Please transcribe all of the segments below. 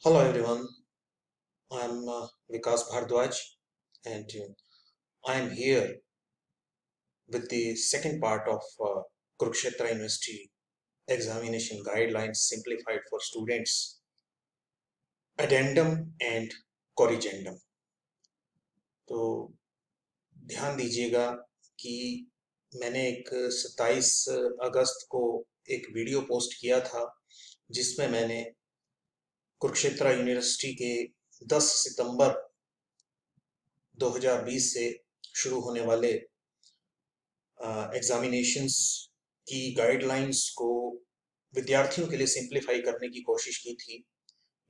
Hello everyone, I'm Vikas Bhardwaj and I am here with the second part of Kurukshetra University Examination Guidelines Simplified for Students, Addendum and Corrigendum. तो ध्यान दीजिएगा कि मैंने एक 27 अगस्त को एक वीडियो पोस्ट किया था जिसमें मैंने कुरुक्षेत्र यूनिवर्सिटी के 10 सितंबर 2020 से शुरू होने वाले एग्जामिनेशंस की गाइडलाइंस को विद्यार्थियों के लिए सिंप्लीफाई करने की कोशिश की थी,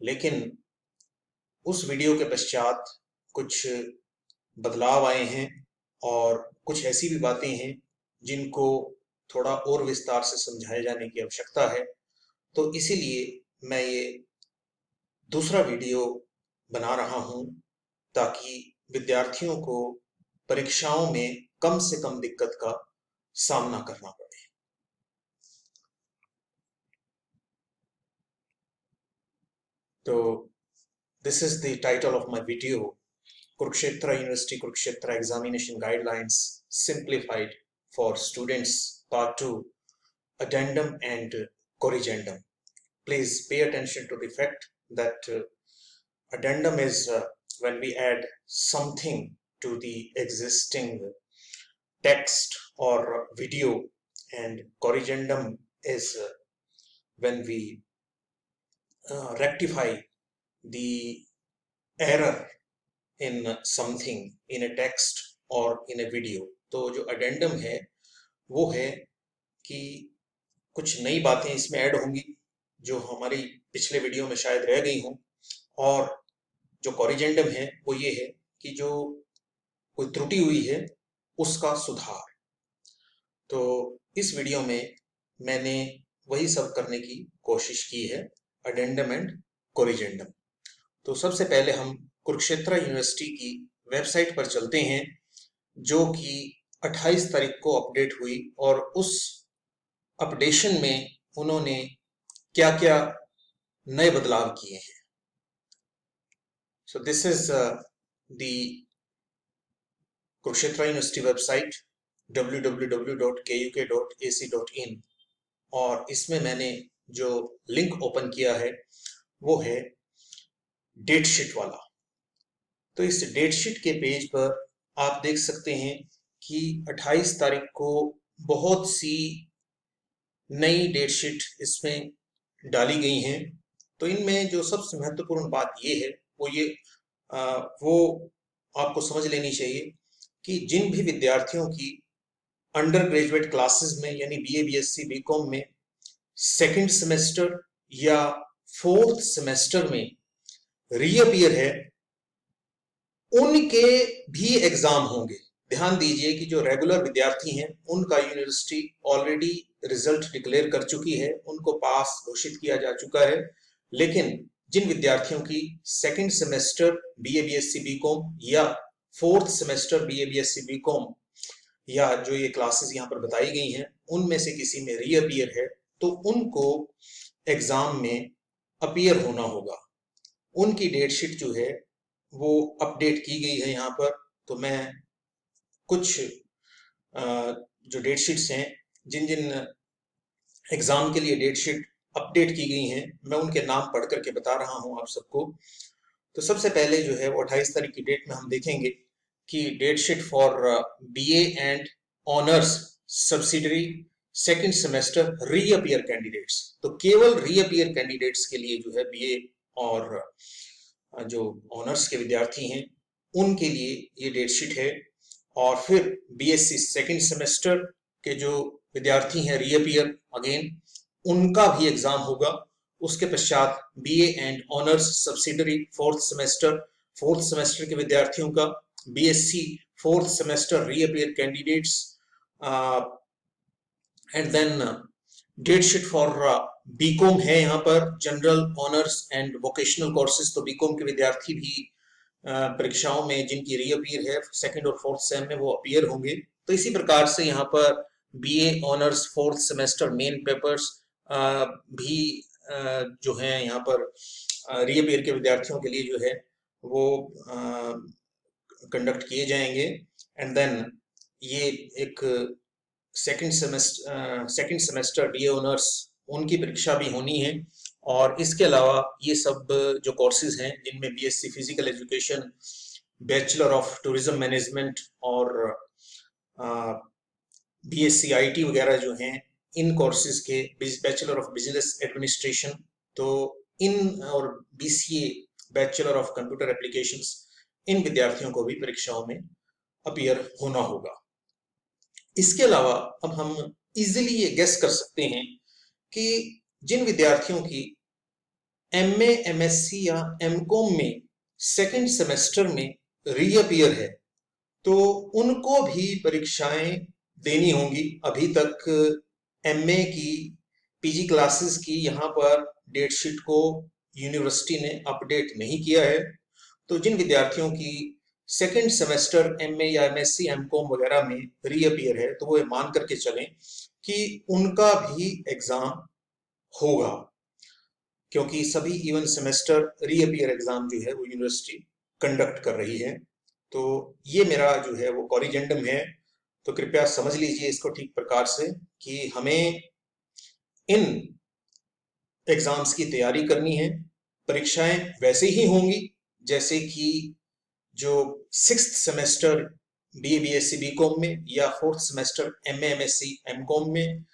लेकिन उस वीडियो के पश्चात कुछ बदलाव आए हैं और कुछ ऐसी भी बातें हैं जिनको थोड़ा और विस्तार से समझाए जाने की आवश्यकता है। तो इसीलिए मैं ये दूसरा वीडियो बना रहा हूं ताकि विद्यार्थियों को परीक्षाओं में कम से कम दिक्कत का सामना करना पड़े। तो this is the title of my video, Kurukshetra University Kurukshetra Examination Guidelines Simplified for Students Part 2, Addendum and Corrigendum. Please pay attention to the fact that addendum is when we add something to the existing text or video, and corrigendum is when we rectify the error in something in a text or in a video. तो जो addendum है वो है कि कुछ नई बातें इसमें ऐड होंगी जो हमारी पिछले वीडियो में शायद रह गई हों, और जो कॉरिजेंडम है वो ये है कि जो कोई त्रुटि हुई है उसका सुधार। तो इस वीडियो में मैंने वही सब करने की कोशिश की है, अडेंडम एंड कॉरिजेंडम। तो सबसे पहले हम कुरुक्षेत्र यूनिवर्सिटी की वेबसाइट पर चलते हैं जो कि 28 तारीख को अपडेट हुई, और उस अपडेशन में उन्होंने क्या क्या नए बदलाव किए हैं। So this is the Kurukshetra university website www.kuk.ac.in, और इसमें मैंने जो लिंक ओपन किया है वो है डेट शीट वाला। तो इस डेट शीट के पेज पर आप देख सकते हैं कि 28 तारीख को बहुत सी नई डेट शीट इसमें डाली गई हैं। तो इनमें जो सबसे महत्वपूर्ण बात ये है वो आपको समझ लेनी चाहिए कि जिन भी विद्यार्थियों की अंडर ग्रेजुएट क्लासेस में यानी बीए बीएससी बीकॉम में सेकंड सेमेस्टर या फोर्थ सेमेस्टर में रीअपीयर है, उनके भी एग्जाम होंगे। ध्यान दीजिए कि जो रेगुलर विद्यार्थी हैं उनका यूनिवर्सिटी ऑलरेडी रिजल्ट डिक्लेयर कर चुकी है, उनको पास घोषित किया जा चुका है, लेकिन जिन विद्यार्थियों की second semester BA BSc BCom या fourth semester BA BSc BCom या जो ये क्लासेस यहाँ पर बताई गई हैं उनमें से किसी में रीअपीयर है, तो उनको एग्जाम में अपीयर होना होगा। उनकी डेट शीट जो है वो अपडेट की गई है यहाँ पर। तो मैं कुछ जो डेट शीट्स हैं, जिन जिन एग्जाम के लिए डेट शीट अपडेट की गई हैं, मैं उनके नाम पढ़ करके बता रहा हूं आप सबको। तो सबसे पहले जो है वो 28 तारीख की डेट में हम देखेंगे कि date sheet for BA and honours subsidiary second semester reappear candidates. तो केवल रीअपीयर कैंडिडेट्स के लिए जो है बीए और जो ऑनर्स के विद्यार्थी हैं उनके लिए ये डेट शीट है। और फिर बीएससी सेकंड सेमेस्टर के जो विद्यार्थी हैं रीअपीयर अगेन, उनका भी एग्जाम होगा। उसके पश्चात BA and honours subsidiary fourth semester के विद्यार्थियों का, BSc fourth semester reappear candidates, and then date sheet for BCom है यहाँ पर, general honours and vocational courses. तो बीकॉम के विद्यार्थी भी परीक्षाओं में जिनकी रीअपीयर है सेकंड और फोर्थ सेम में वो अपीयर होंगे। तो इसी प्रकार से यहाँ पर BA honours fourth semester main papers भी जो है यहाँ पर रीअपीयर के विद्यार्थियों के लिए जो है वो कंडक्ट किए जाएंगे। एंड देन ये एक सेकंड सेमेस्टर बीए ऑनर्स उनकी परीक्षा भी होनी है। और इसके अलावा ये सब जो कोर्सेज हैं जिनमें BSc physical education, bachelor of tourism management और बीएससी आईटी वगैरह जो हैं, इन कोर्सेज के बैचलर ऑफ बिजनेस एडमिनिस्ट्रेशन, तो इन और BCA bachelor of computer applications, इन विद्यार्थियों को भी परीक्षाओं में अपीयर होना होगा। इसके अलावा अब हम इजीली ये गेस कर सकते हैं कि जिन विद्यार्थियों की एमए, एमएससी या एमकॉम में सेकंड सेमेस्टर में रीअपीयर है, तो उनको भी परीक्षाएं देनी होंगी। अभी तक एमए की पीजी क्लासेस की यहाँ पर डेटशीट को यूनिवर्सिटी ने अपडेट नहीं किया है। तो जिन विद्यार्थियों की सेकंड सेमेस्टर एमए या एमएससी, एमकॉम वगैरह में रीअपीयर है, तो वो मान करके चलें कि उनका भी एग्जाम होगा, क्योंकि सभी इवन सेमेस्टर रीअपीयर एग्जाम जो है वो यूनिवर्सिटी कंडक्ट कर रही है। तो ये मेरा जो है वो कॉरिजेंडम है। तो कृपया समझ लीजिए इसको ठीक प्रकार से कि हमें इन एग्जाम्स की तैयारी करनी है। परीक्षाएं वैसे ही होंगी जैसे कि जो 6th semester BA, BSc, BCom में या 4th semester MA, MSc, MCom में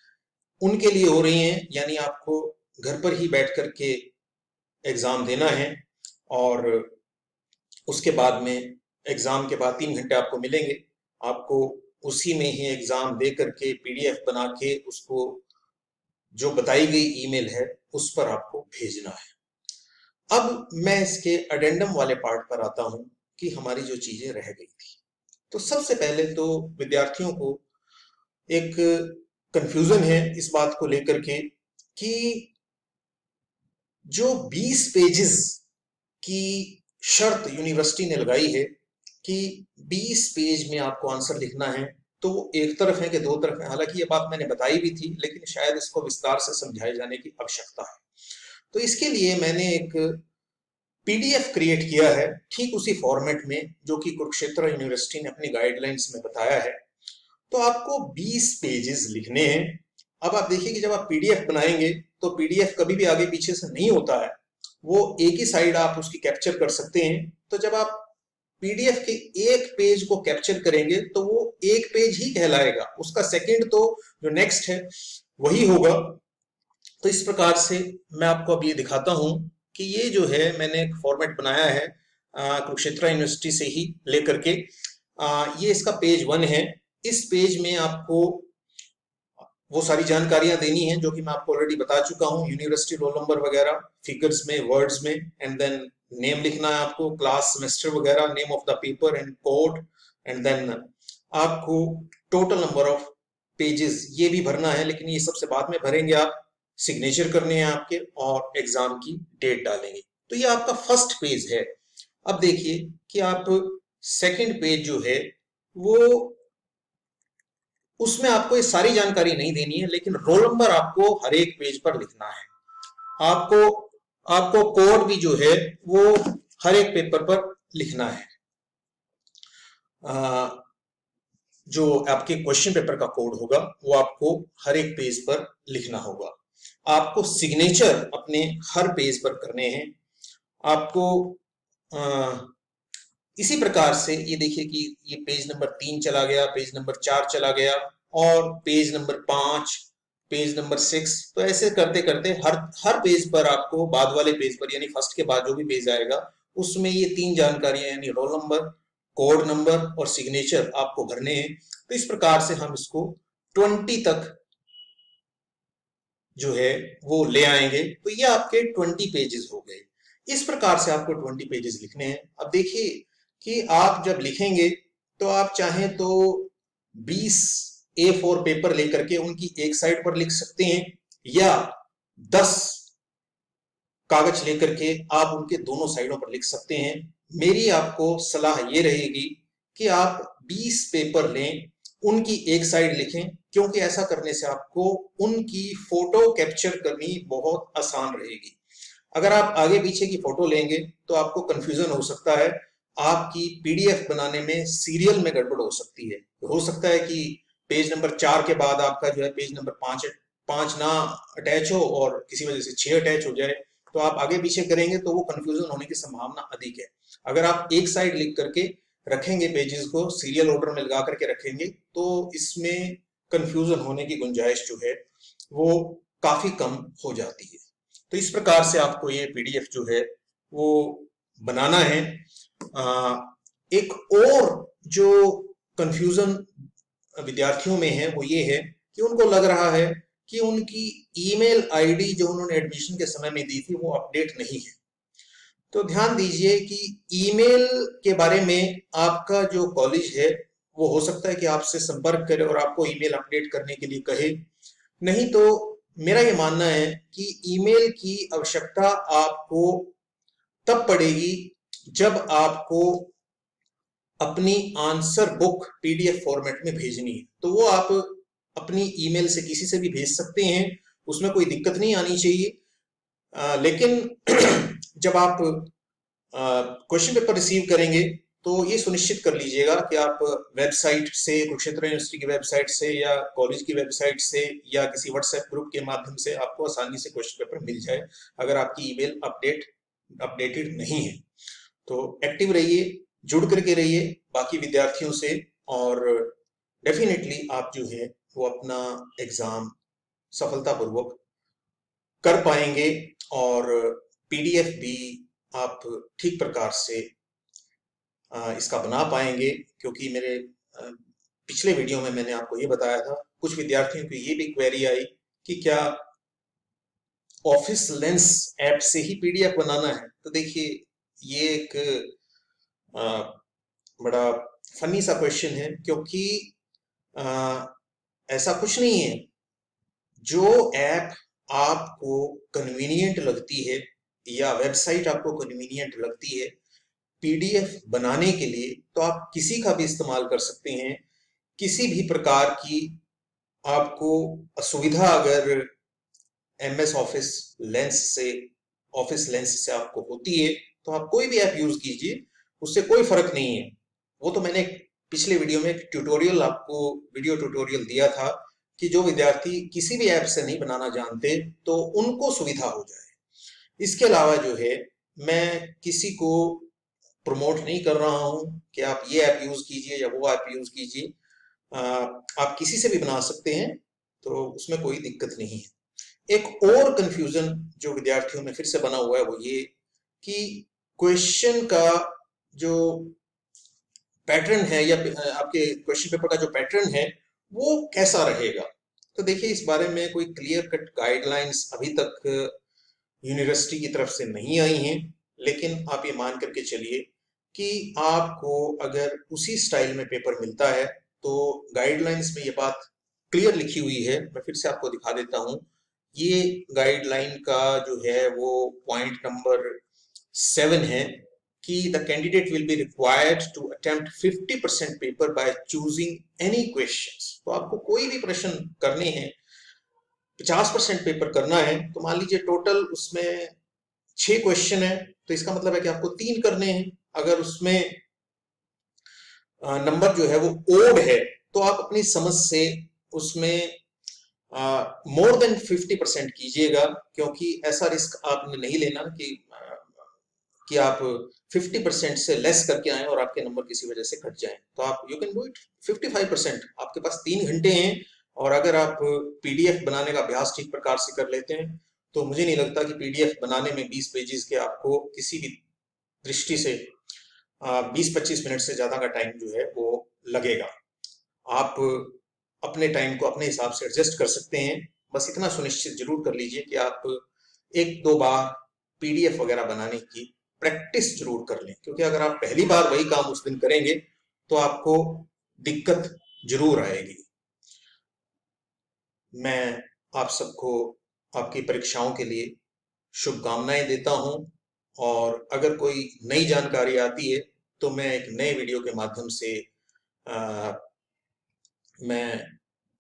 उनके लिए हो रही हैं। यानी आपको घर पर ही बैठ करके एग्जाम देना है और उसके बाद में एग्जाम के बाद 3 घंटे आपको मिलेंगे। आपको उसी में ही एग्जाम दे करके पीडीएफ बना के उसको जो बताई गई ईमेल है उस पर आपको भेजना है। अब मैं इसके अडेंडम वाले पार्ट पर आता हूं कि हमारी जो चीजें रह गई थी। तो सबसे पहले तो विद्यार्थियों को एक कंफ्यूजन है इस बात को लेकर के कि जो 20 पेजेस की शर्त यूनिवर्सिटी ने लगाई है कि 20 पेज में आपको आंसर लिखना है, तो वो एक तरफ है कि दो तरफ है। हालांकि ये बात मैंने बताई भी थी, लेकिन शायद इसको विस्तार से समझाए जाने की आवश्यकता है। तो इसके लिए मैंने एक पीडीएफ क्रिएट किया है, ठीक उसी फॉर्मेट में जो कि कुरुक्षेत्र यूनिवर्सिटी ने अपनी गाइडलाइंस में बताया है। तो आपको 20 पेजेस लिखने हैं। अब आप देखिए कि जब आप पीडीएफ बनाएंगे तो पीडीएफ कभी भी आगे पीछे से नहीं होता है, वो एक ही साइड आप उसकी कैप्चर कर सकते हैं। तो जब आप पीडीएफ के एक पेज को कैप्चर करेंगे तो वो एक पेज ही कहलाएगा, उसका सेकंड तो जो नेक्स्ट है वही होगा। तो इस प्रकार से मैं आपको अब ये दिखाता हूं कि ये जो है मैंने एक फॉर्मेट बनाया है कुरुक्षेत्र यूनिवर्सिटी से ही लेकर के। ये इसका पेज 1 है। इस पेज में आपको वो सारी जानकारियां देनी है जो कि मैं आपको ऑलरेडी बता चुका हूं, यूनिवर्सिटी रोल नंबर वगैरह, फिगर्स में, वर्ड्स में, एंड देन नेम लिखना है आपको, क्लास, सेमेस्टर वगैरह, name of the paper and code, and then आपको टोटल नंबर ऑफ पेजेस ये भी भरना है, लेकिन ये सबसे बाद में भरेंगे आप। सिग्नेचर करने हैं आपके और एग्जाम की डेट डालेंगे। तो ये आपका फर्स्ट पेज है। अब देखिए कि आप सेकंड पेज जो है वो, उसमें आपको ये सारी जानकारी नहीं देनी है, लेकिन रोल नंबर आपको हर एक पेज पर लिखना है। आपको कोड भी जो है वो हर एक पेपर पर लिखना है। जो आपके क्वेश्चन पेपर का कोड होगा वो आपको हर एक पेज पर लिखना होगा। आपको सिग्नेचर अपने हर पेज पर करने हैं। आपको इसी प्रकार से ये देखिए कि ये पेज नंबर 3 चला गया, पेज नंबर 4 चला गया, और पेज नंबर 5, पेज नंबर 6। तो ऐसे करते करते हर पेज पर आपको बाद वाले पेज पर, यानी फर्स्ट के बाद जो भी पेज आएगा उसमें ये 3 जानकारियां यानी रोल नंबर, कोड नंबर और सिग्नेचर आपको भरने हैं। तो इस प्रकार से हम इसको 20 तक जो है वो ले आएंगे। तो ये आपके 20 पेजेस हो गए। इस प्रकार से आपको 20 पेजेस लिखने हैं। अब देखिए कि आप जब लिखेंगे तो आप चाहें तो 20 A4 पेपर लेकर के उनकी एक साइड पर लिख सकते हैं, या 10 कागज लेकर के आप उनके दोनों साइडों पर लिख सकते हैं। मेरी आपको सलाह ये रहेगी कि आप 20 पेपर लें, उनकी एक साइड लिखें, क्योंकि ऐसा करने से आपको उनकी फोटो कैप्चर करनी बहुत आसान रहेगी। अगर आप आगे पीछे की फोटो लेंगे तो आपको कंफ्यूजन हो सकता है, आपकी पीडीएफ बनाने में सीरियल में गड़बड़ हो सकती है। हो सकता है कि पेज नंबर 4 के बाद आपका जो है पेज नंबर 5 ना अटैच हो और किसी वजह से 6 अटैच हो जाए, तो आप आगे पीछे करेंगे तो वो कंफ्यूजन होने की संभावना अधिक है। अगर आप एक साइड लिख करके रखेंगे, पेजेस को सीरियल ऑर्डर में लगा करके रखेंगे, तो इसमें कंफ्यूजन होने की गुंजाइश जो है वो काफी कम हो जाती है। तो इस प्रकार से आपको ये पीडीएफ जो है वो बनाना है। एक और जो कंफ्यूजन विद्यार्थियों में है वो ये है कि उनको लग रहा है कि उनकी ईमेल आईडी जो उन्होंने एडमिशन के समय में दी थी वो अपडेट नहीं है। तो ध्यान दीजिए कि ईमेल के बारे में आपका जो कॉलेज है वो हो सकता है कि आपसे संपर्क करे और आपको ईमेल अपडेट करने के लिए कहे। नहीं तो मेरा ये मानना है कि ईमेल की आवश्यकता आपको तब पड़ेगी जब आपको अपनी आंसर बुक पीडीएफ फॉर्मेट में भेजनी है, तो वो आप अपनी ईमेल से किसी से भी भेज सकते हैं, उसमें कोई दिक्कत नहीं आनी चाहिए। लेकिन जब आप क्वेश्चन पेपर रिसीव करेंगे तो ये सुनिश्चित कर लीजिएगा कि आप वेबसाइट से, कुरुक्षेत्र यूनिवर्सिटी की वेबसाइट से या कॉलेज की वेबसाइट से या किसी व्हाट्सएप ग्रुप के माध्यम से आपको आसानी से क्वेश्चन पेपर मिल जाए अगर आपकी ईमेल अपडेटेड नहीं है। तो एक्टिव रहिए, जुड़ करके रहिए बाकी विद्यार्थियों से, और डेफिनेटली आप जो है वो अपना एग्जाम सफलतापूर्वक कर पाएंगे और पीडीएफ भी आप ठीक प्रकार से इसका बना पाएंगे। क्योंकि मेरे पिछले वीडियो में मैंने आपको ये बताया था, कुछ विद्यार्थियों की ये भी क्वेरी आई कि क्या ऑफिस लेंस ऐप से ही पीडीएफ बनाना है। तो देखिए ये एक बड़ा फनी सा क्वेश्चन है, क्योंकि ऐसा कुछ नहीं है। जो ऐप आपको कन्वीनियंट लगती है या वेबसाइट आपको कन्वीनियंट लगती है पीडीएफ बनाने के लिए, तो आप किसी का भी इस्तेमाल कर सकते हैं। किसी भी प्रकार की आपको असुविधा अगर एमएस ऑफिस लेंस से आपको होती है तो आप कोई भी ऐप यूज कीजिए, उससे कोई फर्क नहीं है। वो तो मैंने पिछले वीडियो में एक ट्यूटोरियल आपको वीडियो ट्यूटोरियल दिया था कि जो विद्यार्थी किसी भी ऐप से नहीं बनाना जानते तो उनको सुविधा हो जाए। इसके अलावा जो है मैं किसी को प्रमोट नहीं कर रहा हूं कि आप ये ऐप यूज कीजिए या वो ऐप यूज कीजिए। आप किसी से भी बना सकते हैं, तो उसमें कोई दिक्कत नहीं है। एक और कंफ्यूजन जो विद्यार्थियों में फिर से बना हुआ है वो ये कि क्वेश्चन का जो पैटर्न है या आपके क्वेश्चन पेपर का जो पैटर्न है वो कैसा रहेगा। तो देखिए इस बारे में कोई क्लियर कट गाइडलाइंस अभी तक यूनिवर्सिटी की तरफ से नहीं आई हैं, लेकिन आप ये मान करके चलिए कि आपको अगर उसी स्टाइल में पेपर मिलता है तो गाइडलाइंस में ये बात क्लियर लिखी हुई है। मैं फिर से आपको दिखा देता हूं। ये गाइडलाइन का जो है वो पॉइंट नंबर 7 है कि the candidate will be required to attempt 50% paper by choosing any questions. तो आपको कोई भी प्रश्न करने हैं, 50% पेपर करना है, तो मान लीजिए टोटल उसमें 6 क्वेश्चन है तो इसका मतलब है कि आपको 3 करने हैं। अगर उसमें नंबर जो है वो ओड है तो आप अपनी समझ से उसमें मोर देन 50% कीजिएगा, क्योंकि ऐसा रिस्क आपने नहीं लेना कि आप 50% से लेस करके आए और आपके नंबर किसी वजह से घट जाएं। तो आप यू कैन डू इट 55%। आपके पास 3 घंटे हैं और अगर आप पीडीएफ बनाने का अभ्यास ठीक प्रकार से कर लेते हैं तो मुझे नहीं लगता कि पीडीएफ बनाने में 20 पेजेस के आपको किसी भी दृष्टि से 20-25 मिनट से ज्यादा का टाइम जो है वो लगेगा। आप अपने टाइम को अपने हिसाब से एडजस्ट कर सकते हैं। बस इतना सुनिश्चित जरूर कर लीजिए कि आप 1-2 बार पीडीएफ वगैरह बनाने की प्रैक्टिस जरूर कर लें, क्योंकि अगर आप पहली बार वही काम उस दिन करेंगे तो आपको दिक्कत जरूर आएगी। मैं आप सबको आपकी परीक्षाओं के लिए शुभकामनाएं देता हूं, और अगर कोई नई जानकारी आती है तो मैं एक नए वीडियो के माध्यम से मैं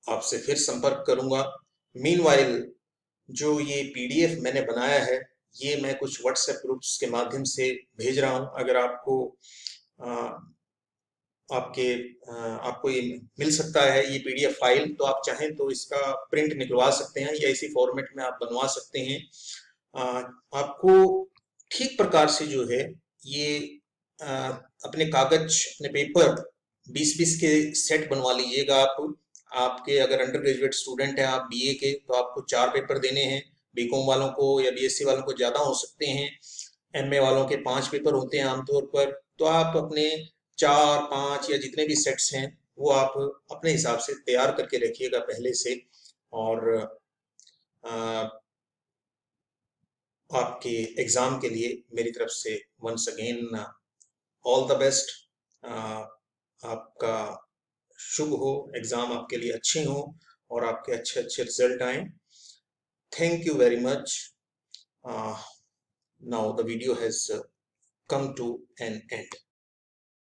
आपसे फिर संपर्क करूंगा। मीनवाइल जो ये पीडीएफ मैंने बनाया है ये मैं कुछ व्हाट्सएप ग्रुप्स के माध्यम से भेज रहा हूं। अगर आपको आपको ये मिल सकता है ये पीडीएफ फाइल, तो आप चाहें तो इसका प्रिंट निकलवा सकते हैं या इसी फॉर्मेट में आप बनवा सकते हैं। आपको ठीक प्रकार से जो है ये अपने कागज, अपने पेपर 20-20 के सेट बनवा लीजिएगा आप। आपके अगर अंडर ग्रेजुएट स्टूडेंट हैं आप बीए के, तो आपको 4 पेपर देने हैं। बीकॉम वालों को या बीएससी वालों को ज़्यादा हो सकते हैं। एमए वालों के 5 पेपर होते हैं आमतौर पर। तो आप अपने 4-5 या जितने भी सेट्स हैं वो आप अपने हिसाब से तैयार करके रखिएगा पहले से। और आपके एग्ज़ाम के लिए मेरी तरफ से once again all the best. आपका शुभ हो, एग्ज़ाम आपके लिए अच्छे हों और आपके अच्छे अच्छे रिजल्ट आएँ। Thank you very much. Now the video has come to an end.